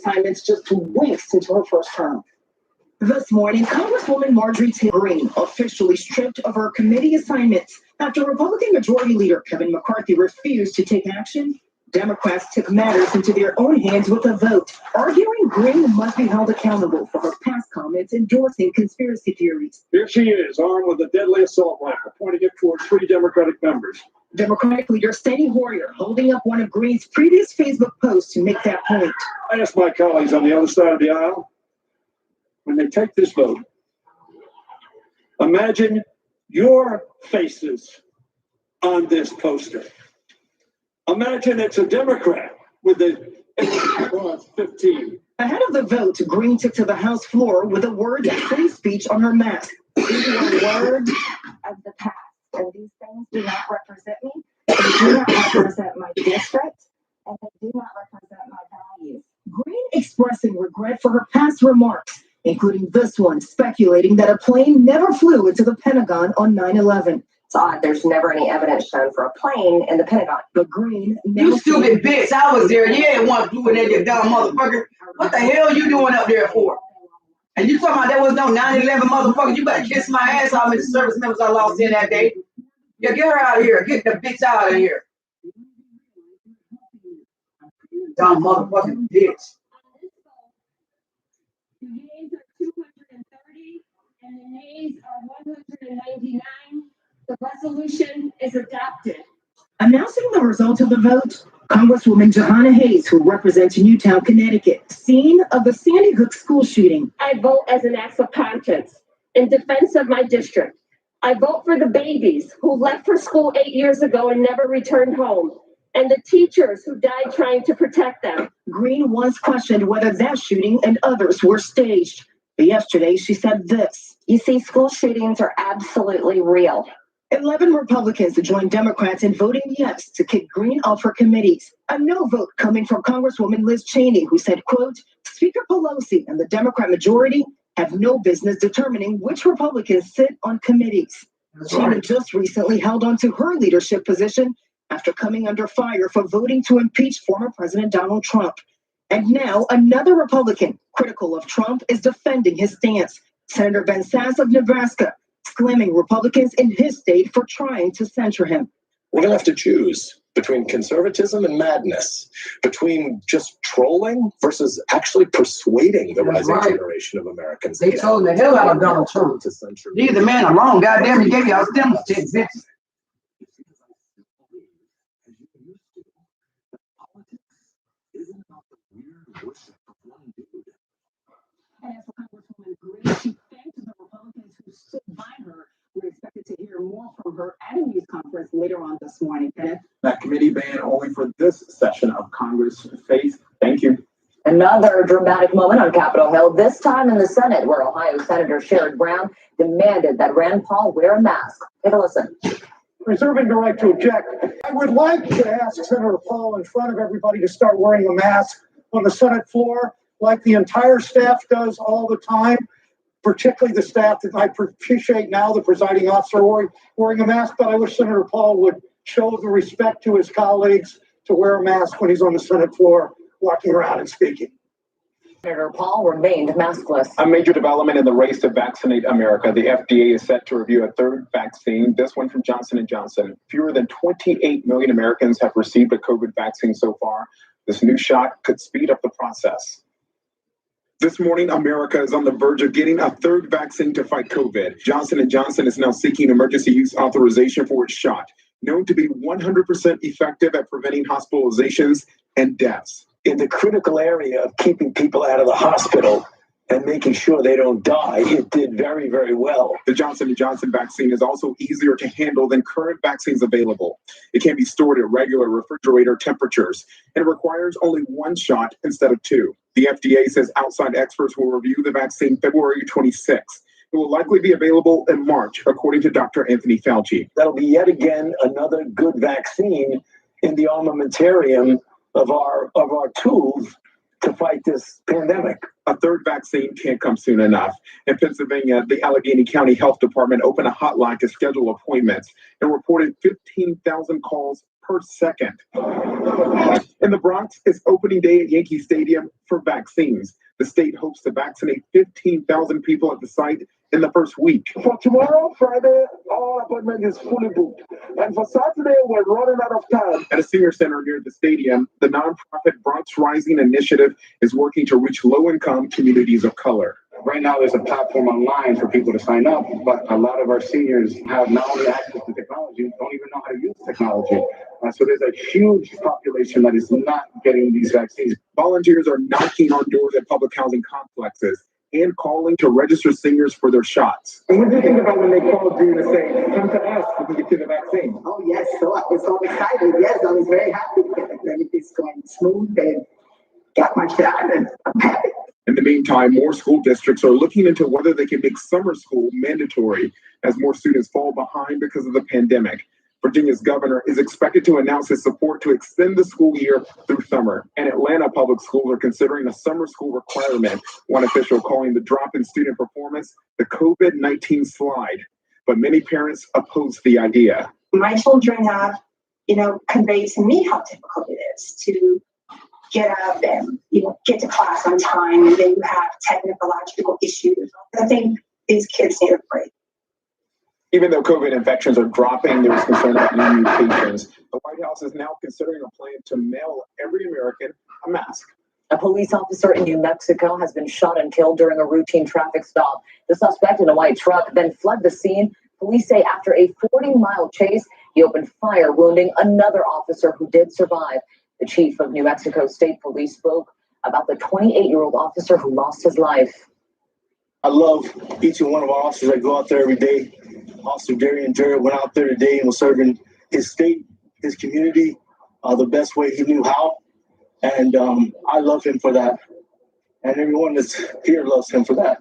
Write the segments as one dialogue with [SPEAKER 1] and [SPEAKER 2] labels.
[SPEAKER 1] assignments just 2 weeks into her first term. This morning, Congresswoman Marjorie Taylor Greene officially stripped of her committee assignments after Republican Majority Leader Kevin McCarthy refused to take action. Democrats took matters into their own hands with a vote, arguing Greene must be held accountable for her past comments endorsing conspiracy theories.
[SPEAKER 2] Here she is, armed with a deadly assault rifle, pointing it toward 3 Democratic members.
[SPEAKER 1] Democratic leader Steny Hoyer holding up one of Greene's previous Facebook posts to make that point.
[SPEAKER 2] I asked my colleagues on the other side of the aisle, when they take this vote, imagine your faces on this poster. Imagine it's a Democrat with the 15.
[SPEAKER 1] Ahead of the vote, Greene took to the House floor with the word free speech on her mask. These were words of the past, and these things do not represent me. They do not represent my district, and they do not represent my values. Greene expressing regret for her past remarks, including this one speculating that a plane never flew into the Pentagon on 9/11.
[SPEAKER 3] It's odd. There's never any evidence shown for a plane in the Pentagon.
[SPEAKER 1] But Greene,
[SPEAKER 4] you stupid bitch! I was there. You ain't one flew in there, you dumb motherfucker. What the hell you doing up there for? And you talking about there was no 9/11 motherfucker? You better kiss my ass. How many service members I lost in that day? Yeah, get her out of here. Get the bitch out of here. Dumb motherfucking bitch.
[SPEAKER 5] The yeas are 230 and the nays are 199. The resolution is adopted.
[SPEAKER 1] Announcing the result of the vote, Congresswoman Johanna Hayes, who represents Newtown, Connecticut, scene of the Sandy Hook school shooting.
[SPEAKER 5] I vote as an act of conscience in defense of my district. I vote for the babies who left for school 8 years ago and never returned home, and the teachers who died trying to protect them.
[SPEAKER 1] Greene once questioned whether that shooting and others were staged. But yesterday, she said this.
[SPEAKER 3] You see, school shootings are absolutely real.
[SPEAKER 1] 11 Republicans joined Democrats in voting yes to kick Greene off her committees. A no vote coming from Congresswoman Liz Cheney, who said, quote, Speaker Pelosi and the Democrat majority have no business determining which Republicans sit on committees. Cheney just recently held on to her leadership position after coming under fire for voting to impeach former President Donald Trump. And now another Republican critical of Trump is defending his stance. Senator Ben Sasse of Nebraska, exclaiming Republicans in his state for trying to censure him.
[SPEAKER 6] We're going to have to choose between conservatism and madness, between just trolling versus actually persuading the rising generation of Americans.
[SPEAKER 4] They told the hell out of Donald Trump to censure. Leave the man alone. Goddamn, he gave y'all stimulus checks, bitch.
[SPEAKER 1] And as for Congresswoman Greene, she thanked the Republicans who stood by her. We're expected to hear more from her at a news conference later on this morning. Kenneth?
[SPEAKER 7] That committee ban only for this session of Congress. Faith, thank you.
[SPEAKER 3] Another dramatic moment on Capitol Hill, this time in the Senate, where Ohio Senator Sherrod Brown demanded that Rand Paul wear a mask. Take a listen.
[SPEAKER 2] Reserving the right to object, I would like to ask Senator Paul in front of everybody to start wearing a mask on the Senate floor, like the entire staff does all the time, particularly the staff that I appreciate now, the presiding officer wearing a mask, but I wish Senator Paul would show the respect to his colleagues to wear a mask when he's on the Senate floor, walking around and speaking.
[SPEAKER 3] Senator Paul remained maskless.
[SPEAKER 7] A major development in the race to vaccinate America. The FDA is set to review a third vaccine, this one from Johnson & Johnson. Fewer than 28 million Americans have received a COVID vaccine so far. This new shot could speed up the process. This morning, America is on the verge of getting a third vaccine to fight COVID. Johnson & Johnson is now seeking emergency use authorization for its shot, known to be 100% effective at preventing hospitalizations and deaths.
[SPEAKER 8] In the critical area of keeping people out of the hospital and making sure they don't die, it did very, very well.
[SPEAKER 7] The Johnson & Johnson vaccine is also easier to handle than current vaccines available. It can be stored at regular refrigerator temperatures, and it requires only one shot instead of two. The FDA says outside experts will review the vaccine February 26th. It will likely be available in March, according to Dr. Anthony Fauci.
[SPEAKER 8] That'll be yet again another good vaccine in the armamentarium of our tools to fight this pandemic.
[SPEAKER 7] A third vaccine can't come soon enough. In Pennsylvania, the Allegheny County Health Department opened a hotline to schedule appointments and reported 15,000 calls per second. In the Bronx, it's opening day at Yankee Stadium for vaccines. The state hopes to vaccinate 15,000 people at the site in the first week.
[SPEAKER 8] For tomorrow, Friday, our appointment is fully booked. And for Saturday, we're running out of time.
[SPEAKER 7] At a senior center near the stadium, the nonprofit Bronx Rising Initiative is working to reach low-income communities of color.
[SPEAKER 9] Right now, there's a platform online for people to sign up, but a lot of our seniors have not only access to technology, don't even know how to use technology. So there's a huge population that is not getting these vaccines.
[SPEAKER 7] Volunteers are knocking on doors at public housing complexes and calling to register seniors for their shots.
[SPEAKER 9] And what do you think about when they called you to say, come to us, we can get you the vaccine?
[SPEAKER 1] Oh, yes. So I was so excited. Yes, I was very happy. Everything's going smooth and got my shot and I'm happy.
[SPEAKER 7] In the meantime, more school districts are looking into whether they can make summer school mandatory as more students fall behind because of the pandemic. Virginia's governor is expected to announce his support to extend the school year through summer. And Atlanta public schools are considering a summer school requirement, one official calling the drop in student performance the COVID-19 slide. But many parents oppose the idea.
[SPEAKER 1] My children have, conveyed to me how difficult it is to get up and, get to class on time, and then you have technological issues. I think these kids need a break.
[SPEAKER 7] Even though COVID infections are dropping, there is concern about new mutations. The White House is now considering a plan to mail every American a mask.
[SPEAKER 3] A police officer in New Mexico has been shot and killed during a routine traffic stop. The suspect in a white truck then fled the scene. Police say after a 40-mile chase, he opened fire, wounding another officer who did survive. The chief of New Mexico State Police spoke about the 28-year-old officer who lost his life.
[SPEAKER 8] I love each and one of our officers that go out there every day. Officer Darian Jarrett went out there today and was serving his state, his community, the best way he knew how. And I love him for that. And everyone that's here loves him for that.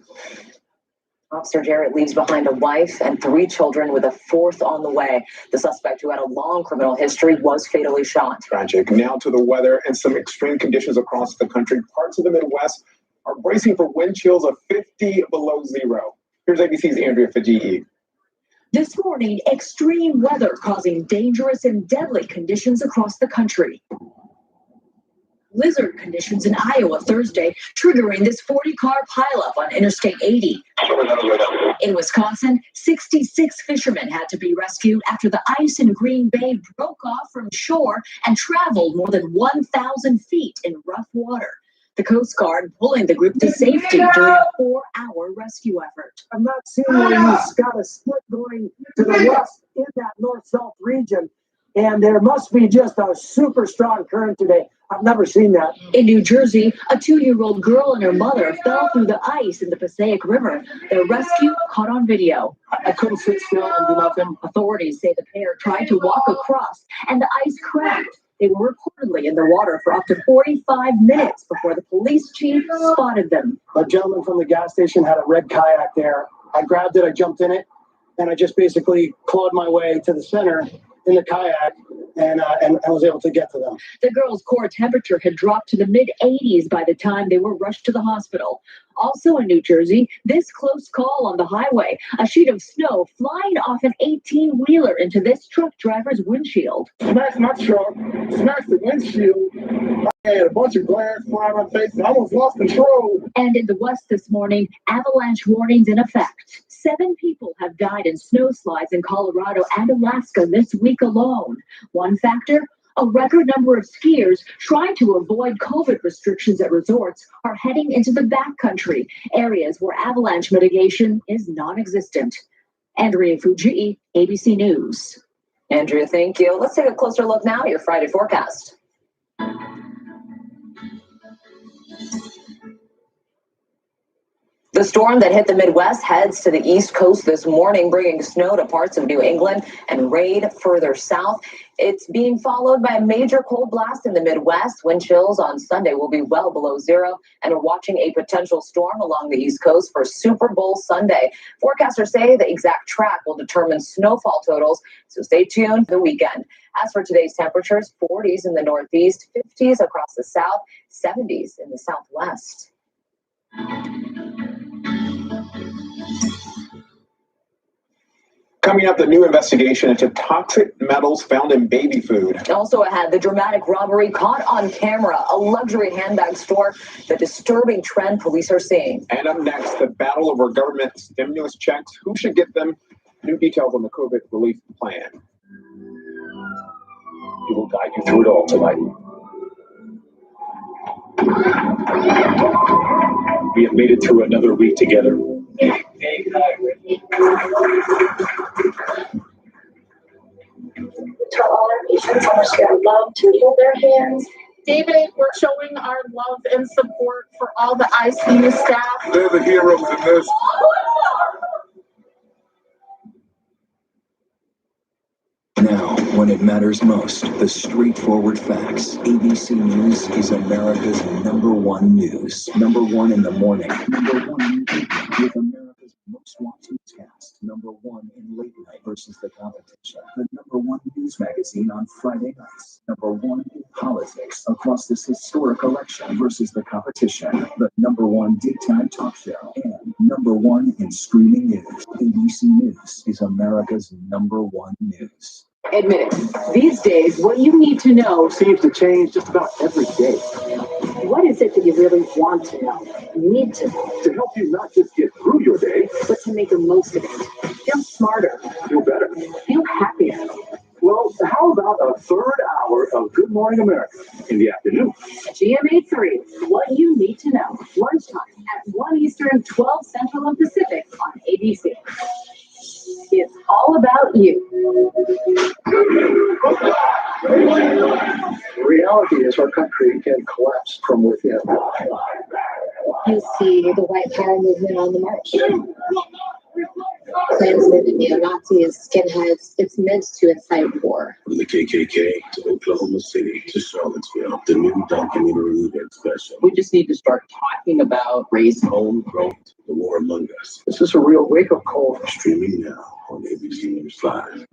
[SPEAKER 3] Officer Jarrett leaves behind a wife and 3 children with a 4th on the way. The suspect, who had a long criminal history, was fatally shot.
[SPEAKER 7] Tragic. Now to the weather and some extreme conditions across the country. Parts of the Midwest are bracing for wind chills of 50 below zero. Here's ABC's Andrea Fajii.
[SPEAKER 10] This morning, extreme weather causing dangerous and deadly conditions across the country. Blizzard conditions in Iowa Thursday, triggering this 40-car pileup on Interstate 80. In Wisconsin, 66 fishermen had to be rescued after the ice in Green Bay broke off from shore and traveled more than 1,000 feet in rough water. The Coast Guard pulling the group to safety during a 4-hour rescue effort.
[SPEAKER 2] I'm not seeing where he's got a split going to the west in that north-south region, and there must be just a super strong current today. I've never seen that.
[SPEAKER 10] In New Jersey, a 2-year-old girl and her mother fell through the ice in the Passaic River. Their rescue caught on video.
[SPEAKER 2] I couldn't sit still and do nothing.
[SPEAKER 10] Authorities say the pair tried to walk across, and the ice cracked. They were reportedly in the water for up to 45 minutes before the police chief spotted them.
[SPEAKER 2] A gentleman from the gas station had a red kayak there. I grabbed it, I jumped in it, and I just basically clawed my way to the center in the kayak, and I was able to get to them.
[SPEAKER 10] The girl's core temperature had dropped to the mid-80s by the time they were rushed to the hospital. Also in New Jersey, this close call on the highway, a sheet of snow flying off an 18-wheeler into this truck driver's windshield.
[SPEAKER 2] Smashed my truck, smashed the windshield. I had a bunch of glass flying on my face, and I almost lost control.
[SPEAKER 10] And in the West this morning, avalanche warnings in effect. 7 people have died in snowslides in Colorado and Alaska this week alone. One factor, a record number of skiers trying to avoid COVID restrictions at resorts are heading into the backcountry, areas where avalanche mitigation is non-existent. Andrea Fujii, ABC News.
[SPEAKER 3] Andrea, thank you. Let's take a closer look now at your Friday forecast. The storm that hit the Midwest heads to the East Coast this morning, bringing snow to parts of New England and rain further south. It's being followed by a major cold blast in the Midwest. Wind chills on Sunday will be well below zero, and we're watching a potential storm along the East Coast for Super Bowl Sunday. Forecasters say the exact track will determine snowfall totals, so stay tuned for the weekend. As for today's temperatures, 40s in the Northeast, 50s across the South, 70s in the Southwest.
[SPEAKER 7] Coming up, the new investigation into toxic metals found in baby food.
[SPEAKER 3] Also ahead, the dramatic robbery caught on camera, a luxury handbag store, the disturbing trend police are seeing.
[SPEAKER 7] And up next, the battle over government stimulus checks. Who should get them? New details on the COVID relief plan.
[SPEAKER 6] We will guide you through it all tonight. We have made it through another week together.
[SPEAKER 11] Tell all our patients how much they are loved, to hold their hands.
[SPEAKER 12] David, we're showing our love and support for all the ICU staff.
[SPEAKER 13] They're the heroes in this.
[SPEAKER 14] Now, when it matters most, the straightforward facts. ABC News is America's #1 news. #1 in the morning. #1 with America's most watched newscast. #1 in late night versus the competition. The #1 news magazine on Friday nights. #1 in politics across this historic election versus the competition. The #1 daytime talk show. And #1 in streaming news. ABC News is America's #1 news.
[SPEAKER 10] Admit it. These days, what you need to know
[SPEAKER 8] Seems to change just about every day.
[SPEAKER 10] What is it that you really want to know? Need to know.
[SPEAKER 8] To help you not just get through your day,
[SPEAKER 10] But to make the most of it. Feel smarter.
[SPEAKER 8] feel better.
[SPEAKER 10] Feel happier.
[SPEAKER 8] Well, how about a third hour of Good Morning America in the afternoon?
[SPEAKER 10] GMA 3, what you need to know. Lunchtime at 1 Eastern, 12 Central and Pacific on ABC. It's all about you.
[SPEAKER 8] The reality is our country can collapse from within.
[SPEAKER 11] You see the white power movement on the march. Klansmen and neo-Nazis, skinheads, it's meant to incite war.
[SPEAKER 6] From the KKK to Oklahoma City to Charlottesville, the new documentary event special.
[SPEAKER 15] We just need to start talking about race.
[SPEAKER 6] Homegrown, the war among us.
[SPEAKER 8] This is a real wake-up call.
[SPEAKER 6] Streaming now on ABC News 5.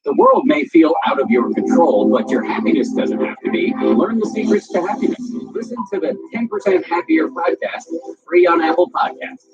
[SPEAKER 15] The world may feel out of your control, but your happiness doesn't have to be. Learn the secrets to happiness. Listen to the 10% Happier podcast, free on Apple Podcasts.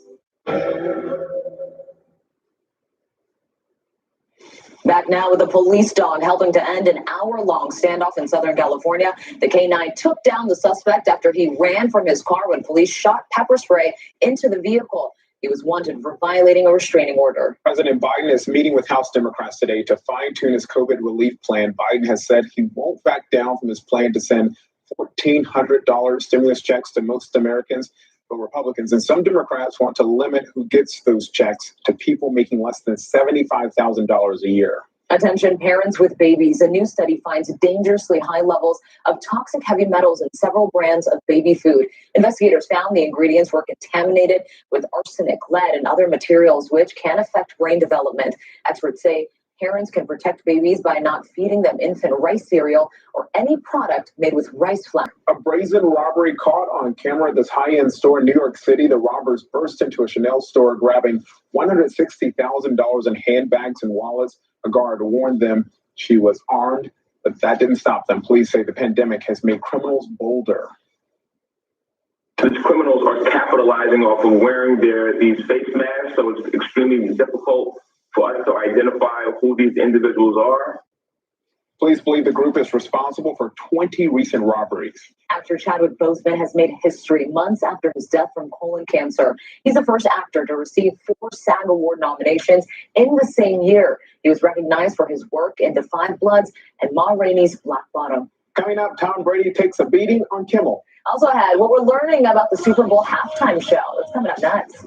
[SPEAKER 3] Back now with a police dog helping to end an hour-long standoff in Southern California. The K9 took down the suspect after he ran from his car when police shot pepper spray into the vehicle. He was wanted for violating a restraining order.
[SPEAKER 7] President Biden is meeting with House Democrats today to fine-tune his COVID relief plan. Biden has said he won't back down from his plan to send $1,400 stimulus checks to most Americans. But Republicans and some Democrats want to limit who gets those checks to people making less than $75,000 a year.
[SPEAKER 3] Attention parents with babies. A new study finds dangerously high levels of toxic heavy metals in several brands of baby food. Investigators found the ingredients were contaminated with arsenic, lead, and other materials which can affect brain development. Experts say parents can protect babies by not feeding them infant rice cereal or any product made with rice flour.
[SPEAKER 7] A brazen robbery caught on camera at this high-end store in New York City. The robbers burst into a Chanel store, grabbing $160,000 in handbags and wallets. A guard warned them she was armed, but that didn't stop them. Police say the pandemic has made criminals bolder.
[SPEAKER 16] These criminals are capitalizing off of wearing these face masks, so it's extremely difficult for us to identify who these individuals are.
[SPEAKER 7] Police believe the group is responsible for 20 recent robberies.
[SPEAKER 3] Actor Chadwick Boseman has made history months after his death from colon cancer. He's the first actor to receive 4 SAG Award nominations in the same year. He was recognized for his work in The Five Bloods and Ma Rainey's Black Bottom.
[SPEAKER 7] Coming up, Tom Brady takes a beating on Kimmel.
[SPEAKER 3] Also had what we're learning about the Super Bowl halftime show. That's coming up next.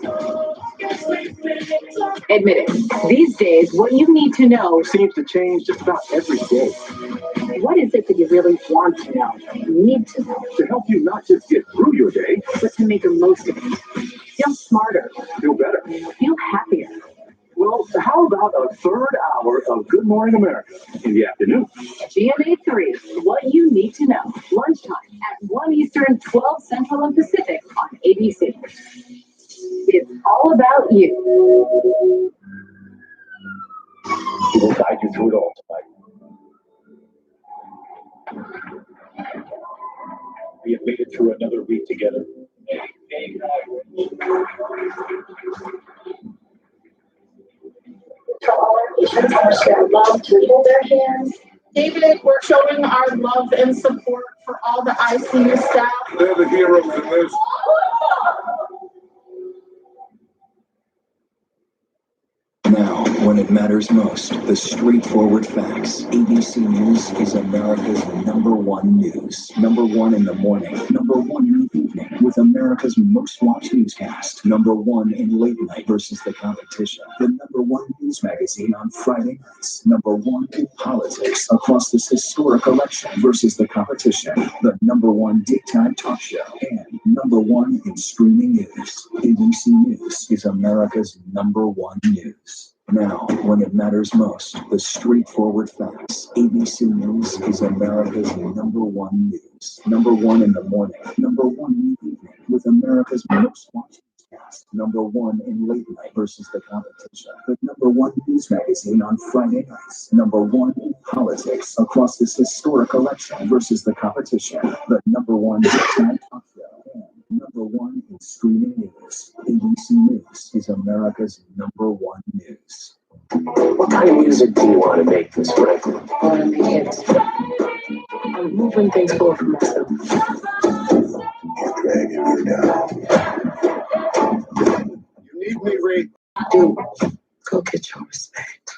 [SPEAKER 10] Admit it. These days, what you need to know
[SPEAKER 8] Seems to change just about every day.
[SPEAKER 10] What is it that you really want to know? Need to know.
[SPEAKER 8] To help you not just get through your day,
[SPEAKER 10] But to make the most of it. Feel smarter.
[SPEAKER 8] feel better.
[SPEAKER 10] Feel happier.
[SPEAKER 8] Well, how about a third hour of Good Morning America in the afternoon?
[SPEAKER 10] GMA 3, what you need to know. Lunchtime at 1 Eastern, 12 Central and Pacific on ABC. It's all about you.
[SPEAKER 6] We will guide you through it all tonight. We have made it through another week together.
[SPEAKER 11] Tell all Americans are showing love to hold their hands.
[SPEAKER 12] David, we're showing our love and support for all the ICU staff.
[SPEAKER 16] They're the heroes in this.
[SPEAKER 14] Now, when it matters most, the straightforward facts. ABC News is America's #1 news. #1 in the morning, #1 in the evening, with America's most watched newscast. #1 in late night versus the competition. The #1 news magazine on Friday nights. #1 in politics across this historic election versus the competition. The #1 daytime talk show. And #1 in streaming news. ABC News is America's #1 news. Now, when it matters most, the straightforward facts. ABC News is America's #1 news. #1 in the morning, #1 in the evening, with America's most watched newscast. #1 in late night versus the competition. The #1 news magazine on Friday nights. #1 in politics across this historic election versus the competition. The #1 daytime talk show. And #1 in streaming news. ABC News is America's #1 news.
[SPEAKER 15] What kind of music do you want to make this record?
[SPEAKER 11] I'm moving things forward for myself.
[SPEAKER 16] Dragging you down. You need me, Ray.
[SPEAKER 11] Dude, go get your respect.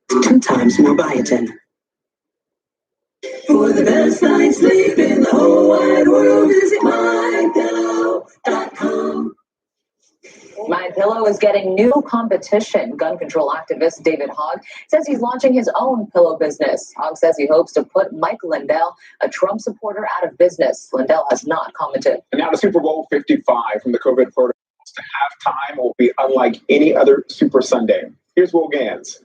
[SPEAKER 11] 2 times more biotin. For the best night's sleep in the whole wide world, visit mypillow.com.
[SPEAKER 3] MyPillow is getting new competition. Gun control activist David Hogg says he's launching his own pillow business. Hogg says he hopes to put Mike Lindell, a Trump supporter, out of business. Lindell has not commented.
[SPEAKER 7] And now to Super Bowl 55 from the COVID protocols to halftime will be unlike any other Super Sunday. Here's Will Gans.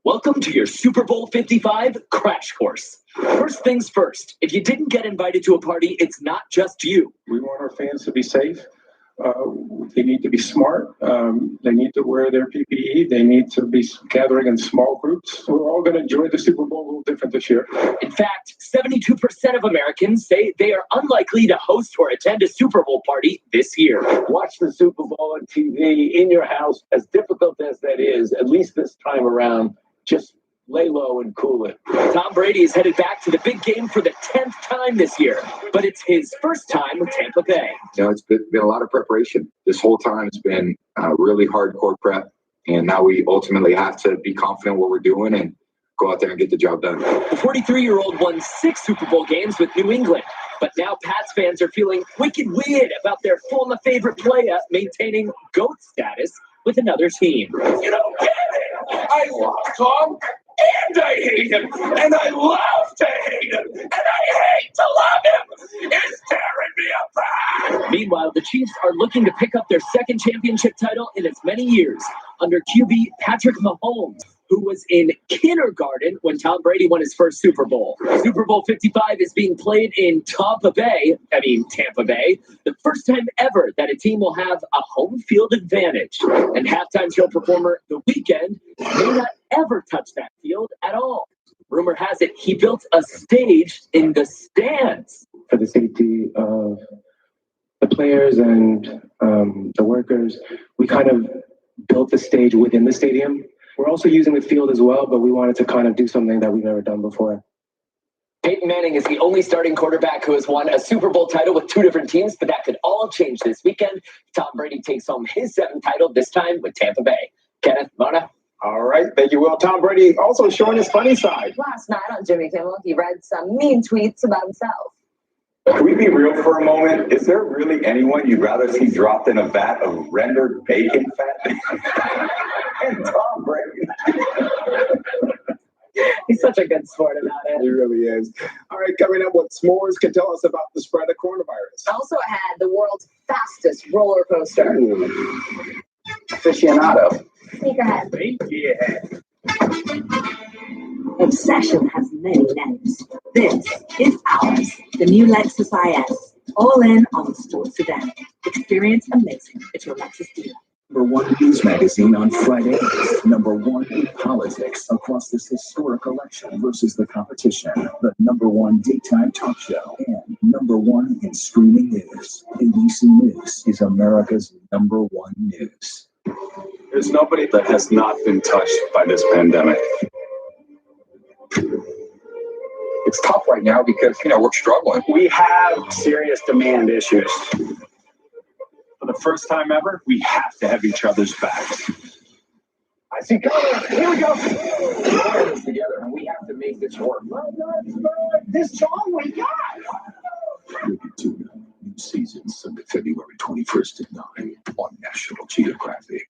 [SPEAKER 13] Welcome to your Super Bowl 55 crash course. First things first, if you didn't get invited to a party, it's not just you.
[SPEAKER 17] We want our fans to be safe. They need to be smart. They need to wear their PPE. They need to be gathering in small groups. We're all going to enjoy the Super Bowl a little different this year.
[SPEAKER 13] In fact, 72% of Americans say they are unlikely to host or attend a Super Bowl party this year.
[SPEAKER 15] Watch the Super Bowl on TV in your house. As difficult as that is, at least this time around, just lay low and cool it.
[SPEAKER 13] Tom Brady is headed back to the big game for the 10th time this year, but it's his first time with Tampa Bay.
[SPEAKER 18] You know, it's been a lot of preparation. This whole time it's been really hardcore prep, and now we ultimately have to be confident what we're doing and go out there and get the job done.
[SPEAKER 13] The 43-year-old won 6 Super Bowl games with New England, but now Pats fans are feeling wicked weird about their former favorite player maintaining GOAT status with another team.
[SPEAKER 16] You don't get it. I love Tom, and I hate him, and I love to hate him, and I hate to love him. It's tearing me apart.
[SPEAKER 13] Meanwhile, the Chiefs are looking to pick up their 2nd championship title in as many years under QB Patrick Mahomes, who was in kindergarten when Tom Brady won his first Super Bowl. Super Bowl 55 is being played in Tampa Bay, the first time ever that a team will have a home field advantage. And halftime show performer The Weeknd may not ever touch that field at all. Rumor has it he built a stage in the stands.
[SPEAKER 17] For the safety of the players and the workers, we kind of built the stage within the stadium. We're also using the field as well, but we wanted to kind of do something that we've never done before.
[SPEAKER 13] Peyton Manning is the only starting quarterback who has won a Super Bowl title with 2 different teams, but that could all change this weekend. Tom Brady takes home his 7th title, this time with Tampa Bay. Kenneth, Mona.
[SPEAKER 7] All right, thank you, Will. Tom Brady also showing his funny side.
[SPEAKER 3] Last night on Jimmy Kimmel, he read some mean tweets about himself.
[SPEAKER 19] Can we be real for a moment? Is there really anyone you'd rather see dropped in a vat of rendered bacon fat? And Tom Brady.
[SPEAKER 3] He's such a good sport about it.
[SPEAKER 7] He really is. All right, coming up, what s'mores can tell us about the spread of coronavirus.
[SPEAKER 3] Also had the world's fastest roller coaster.
[SPEAKER 19] Aficionado.
[SPEAKER 11] Sneakerhead.
[SPEAKER 19] Yeah.
[SPEAKER 10] Obsession has many names. This is ours, the new Lexus IS. All in on the sports sedan. Experience amazing at your Lexus dealer.
[SPEAKER 14] #1 news magazine on Friday, #1 in politics across this historic election versus the competition, the #1 daytime talk show, and #1 in streaming news. ABC News is America's #1 news.
[SPEAKER 7] There's nobody that has not been touched by this pandemic.
[SPEAKER 15] It's tough right now because, we're struggling.
[SPEAKER 7] We have serious demand issues. For the first time ever, we have to have each other's backs.
[SPEAKER 13] I see color. Here we go. We're all in this together, and we have to make this work. This song we got.
[SPEAKER 14] New season, Sunday, February 21st at 9 on National Geographic.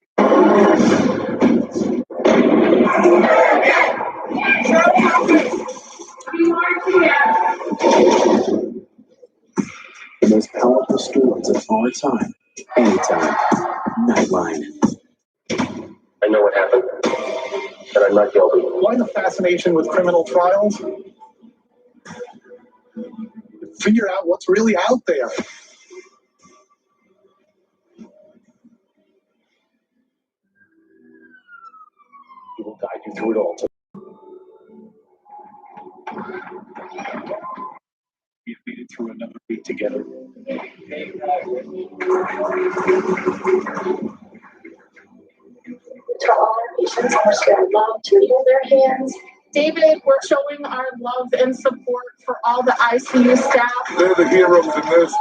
[SPEAKER 14] The most powerful stories of our time, anytime. Nightline.
[SPEAKER 6] I know what happened, but I'm not guilty.
[SPEAKER 2] Why the fascination with criminal trials? Figure out what's really out there.
[SPEAKER 6] He will guide you through it all.
[SPEAKER 7] We've made it through another week together.
[SPEAKER 12] To all our patients, we're showing love to hold their hands. David, we're showing our love and support for all the ICU staff.
[SPEAKER 7] They're the heroes in this.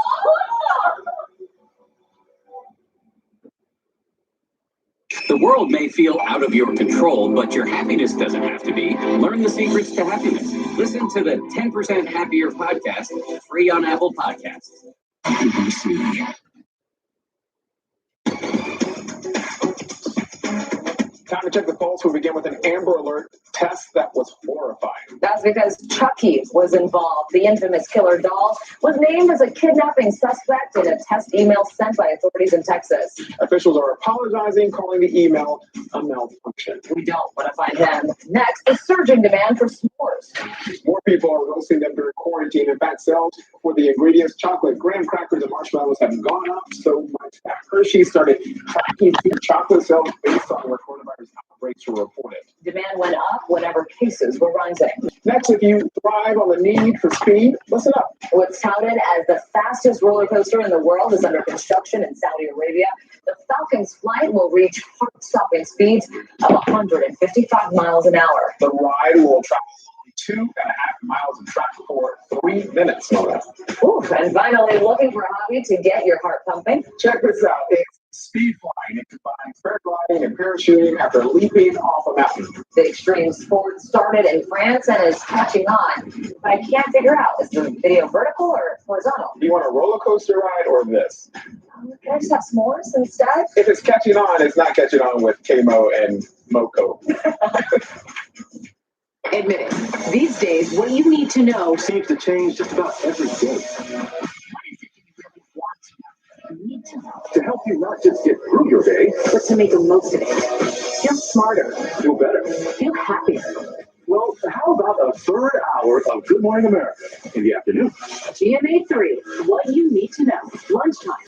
[SPEAKER 15] The world may feel out of your control, but your happiness doesn't have to be. Learn the secrets to happiness. Listen to the 10% Happier podcast, free on Apple Podcasts.
[SPEAKER 14] ABC.
[SPEAKER 7] Time to check the pulse. We begin with an Amber Alert test that was horrifying.
[SPEAKER 3] That's because Chucky was involved. The infamous killer doll was named as a kidnapping suspect in a test email sent by authorities in Texas.
[SPEAKER 7] Officials are apologizing, calling the email a malfunction.
[SPEAKER 3] We don't want to find him. Next, a surging demand for s'mores.
[SPEAKER 7] More people are roasting them during quarantine. In fact, sales for the ingredients, chocolate, graham crackers, and marshmallows have gone up so much that Hershey started tracking chocolate sales based on where coronavirus outbreaks were reported.
[SPEAKER 3] Demand went up whenever cases were rising.
[SPEAKER 7] Next, if you thrive on the need for speed, listen up.
[SPEAKER 3] What's touted as the fastest roller coaster in the world is under construction in Saudi Arabia. The Falcon's flight will reach heart-stopping speeds of 155 miles an hour.
[SPEAKER 7] The ride will travel 2.5 miles of track for 3 minutes.
[SPEAKER 3] Ooh, and finally, looking for a hobby to get your heart pumping?
[SPEAKER 7] Check this out. It's speed flying. It combines paragliding and parachuting after leaping off a mountain.
[SPEAKER 3] The extreme sport started in France and is catching on. But I can't figure out, is the video vertical or horizontal?
[SPEAKER 7] Do you want a roller coaster ride or this?
[SPEAKER 3] Can I just have s'mores instead?
[SPEAKER 7] If it's catching on, it's not catching on with K-Mo and Moko.
[SPEAKER 1] Admit it. These days, what you need to know seems to change just about every day. To help you not just get through your day, but to make the most of it. Feel smarter. Feel better. Feel happier. Well, how about a third hour of Good Morning America in the afternoon? GMA 3, what you need to know. Lunchtime.